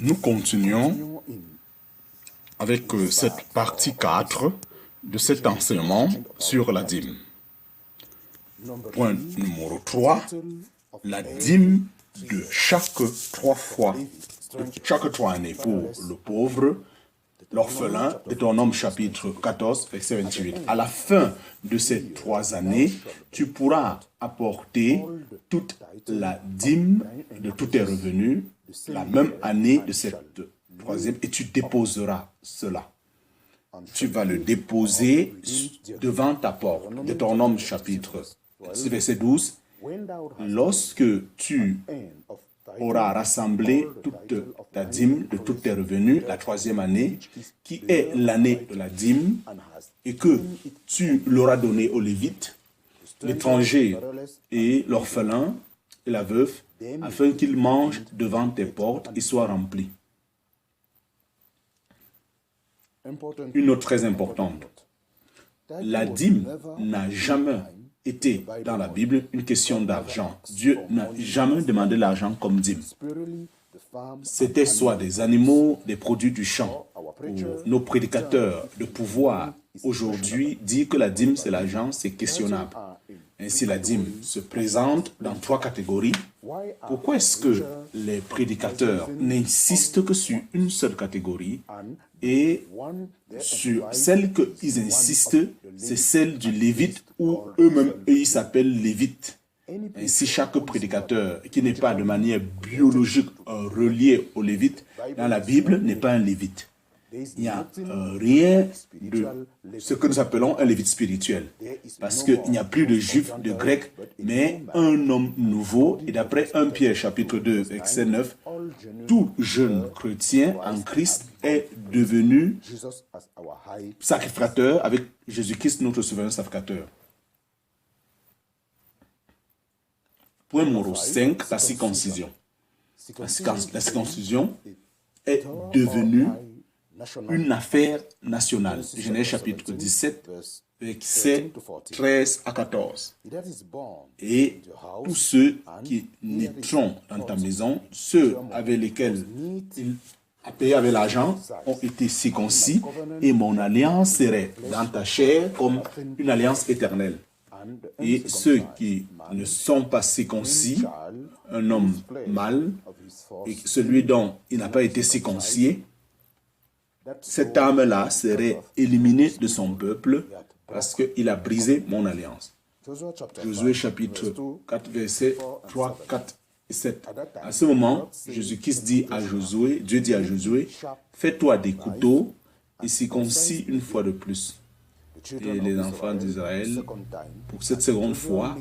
Nous continuons avec cette partie 4 de cet enseignement sur la dîme. Point numéro 3, la dîme de chaque 3 années pour le pauvre, l'orphelin, Deutéronome chapitre 14, verset 28. À la fin de ces 3 années, tu pourras apporter toute la dîme de tous tes revenus la même année de cette 3e et tu déposeras cela. Tu vas le déposer devant ta porte. Deutéronome chapitre 6, verset 12. Lorsque tu auras rassemblé toute ta dîme de tous tes revenus, la 3e année, qui est l'année de la dîme, et que tu l'auras donné aux Lévites, l'étranger et l'orphelin et la veuve, afin qu'ils mangent devant tes portes et soient remplis. Une note très importante. La dîme n'a jamais été dans la Bible une question d'argent. Dieu n'a jamais demandé l'argent comme dîme. C'était soit des animaux, des produits du champ. Nos prédicateurs de pouvoir aujourd'hui disent que la dîme c'est l'argent, c'est questionnable. Ainsi, la dîme se présente dans 3 catégories. Pourquoi est-ce que les prédicateurs n'insistent que sur une seule catégorie et sur celle qu'ils insistent, c'est celle du Lévite ou eux-mêmes, ils s'appellent Lévites. Ainsi, chaque prédicateur qui n'est pas de manière biologique relié au Lévite, dans la Bible, n'est pas un Lévite. Il n'y a rien de ce que nous appelons un lévite spirituel. Parce qu'il n'y a plus de juifs, de grecs, mais un homme nouveau. Et d'après 1 Pierre chapitre 2, verset 9, tout jeune chrétien en Christ est devenu sacrificateur avec Jésus-Christ, notre souverain sacrificateur. Point numéro 5, la circoncision. La circoncision est devenue une affaire nationale. Genèse chapitre 17, versets 13 à 14. Et tous ceux qui naîtront dans ta maison, ceux avec lesquels il a payé avec l'argent, ont été circoncis, et mon alliance serait dans ta chair comme une alliance éternelle. Et ceux qui ne sont pas circoncis, un homme mâle, et celui dont il n'a pas été circoncis, cette âme-là serait éliminée de son peuple parce qu'il a brisé mon alliance. Josué chapitre 4, versets 3, 4 et 7. À ce moment, Jésus-Christ dit à Josué, Dieu dit à Josué, fais-toi des couteaux et circoncis une fois de plus. Et les enfants d'Israël, pour cette seconde fois,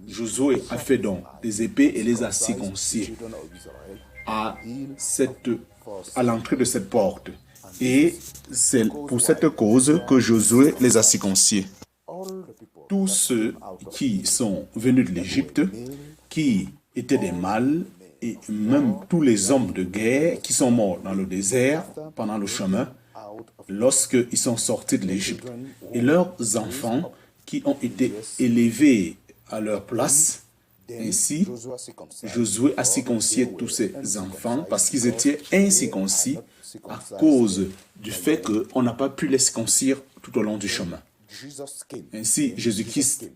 Josué a fait donc des épées et les a circoncis à l'entrée de cette porte. Et c'est pour cette cause que Josué les a circoncis. Tous ceux qui sont venus de l'Égypte, qui étaient des mâles, et même tous les hommes de guerre qui sont morts dans le désert pendant le chemin, lorsqu'ils sont sortis de l'Égypte, et leurs enfants qui ont été élevés à leur place. Ainsi, Josué a circoncis tous ses enfants parce qu'ils étaient incirconcis à cause du fait qu'on n'a pas pu les circoncire tout au long du chemin. Ainsi, Jésus-Christ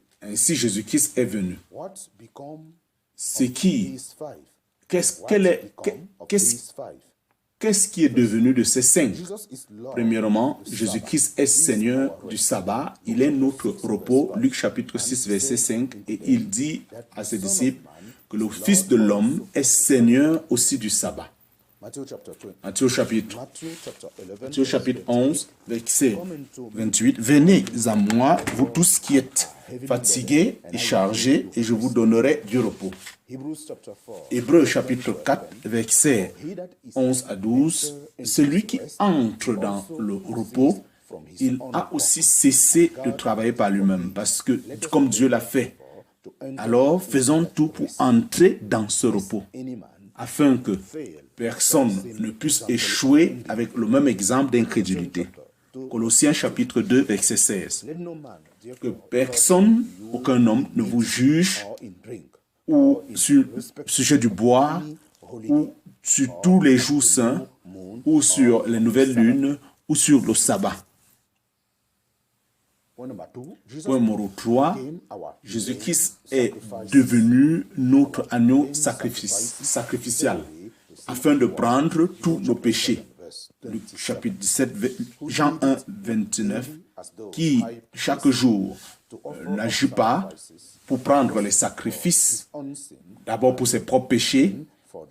est venu. Qu'est-ce qui est devenu de ces 5? Premièrement, Jésus-Christ est Seigneur du sabbat. Il est notre repos. Luc chapitre 6, verset 5. Et il dit à ses disciples que le Fils de l'homme est Seigneur aussi du sabbat. Matthieu chapitre 11, verset 28. Venez à moi, vous tous qui êtes fatigués et chargés, et je vous donnerai du repos. Hébreux chapitre 4, versets 11 à 12. Celui qui entre dans le repos, il a aussi cessé de travailler par lui-même, parce que comme Dieu l'a fait. Alors, faisons tout pour entrer dans ce repos, afin que personne ne puisse échouer avec le même exemple d'incrédulité. Colossiens chapitre 2, verset 16. Que personne, aucun homme, ne vous juge ou sur le sujet du boire ou sur tous les jours saints, ou sur les nouvelles lunes, ou sur le sabbat. Point numéro 3, Jésus-Christ est devenu notre agneau sacrificial afin de prendre tous nos péchés. Luc chapitre 17, Jean 1, 29, qui chaque jour n'agit pas pour prendre les sacrifices, d'abord pour ses propres péchés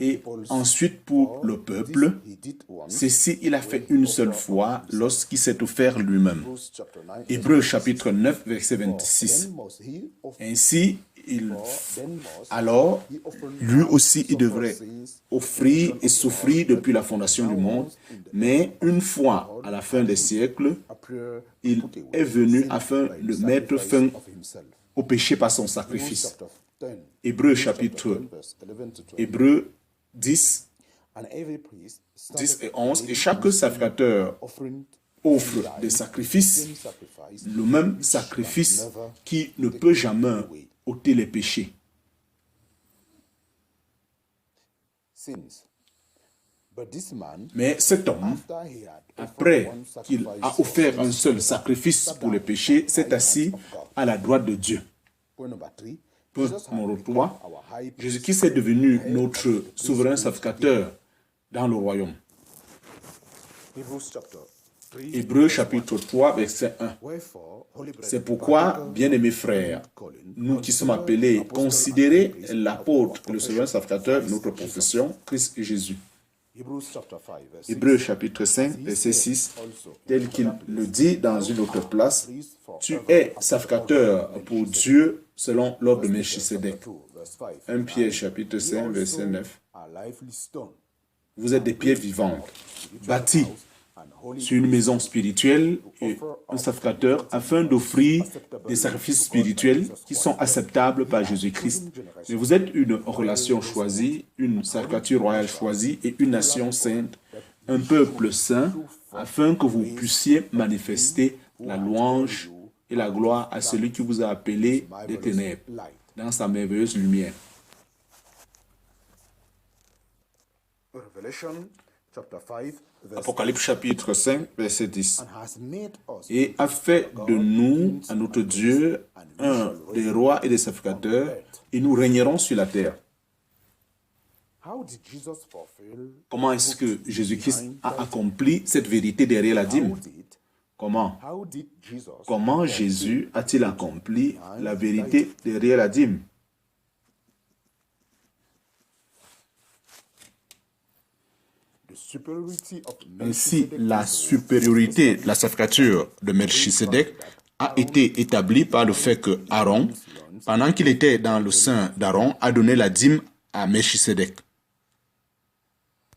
et ensuite pour le peuple. Ceci, il a fait une seule fois lorsqu'il s'est offert lui-même. Hébreux chapitre 9, verset 26. Ainsi, alors, lui aussi, il devrait offrir et souffrir depuis la fondation du monde, mais une fois à la fin des siècles, il est venu afin de mettre fin au péché par son sacrifice. Hébreux 10, 10 et 11, et chaque sacrificateur offre des sacrifices, le même sacrifice qui ne peut jamais ôter les péchés. Mais cet homme, après qu'il a offert un seul sacrifice pour les péchés, s'est assis à la droite de Dieu. Point numéro 3, Jésus-Christ est devenu notre souverain sacrificateur dans le royaume. Hébreux chapitre 3, verset 1. C'est pourquoi, bien-aimés frères, nous qui sommes appelés, considérez l'apôtre, le souverain sacrificateur de notre profession, Christ Jésus. Hébreux chapitre 5, verset 6, tel qu'il le dit dans une autre place, tu es sacrificateur pour Dieu selon l'ordre de Melchisedec. 1 Pierre chapitre 5, verset 9. Vous êtes des pierres vivantes, bâties sur une maison spirituelle et un sacrificateur afin d'offrir des sacrifices spirituels qui sont acceptables par Jésus-Christ. Mais vous êtes une relation choisie, une sacrificature royale choisie et une nation sainte, un peuple saint, afin que vous puissiez manifester la louange et la gloire à celui qui vous a appelé des ténèbres dans sa merveilleuse lumière. Apocalypse chapitre 5, verset 10. Et a fait de nous, à notre Dieu, un des rois et des sacrificateurs, et nous régnerons sur la terre. Comment est-ce que Jésus-Christ a accompli cette vérité derrière la dîme? Comment Jésus a-t-il accompli la vérité derrière la dîme? Ainsi, la supériorité de la sacrificature de Melchisedec a été établie par le fait que Aaron, pendant qu'il était dans le sein d'Aaron, a donné la dîme à Melchisedec.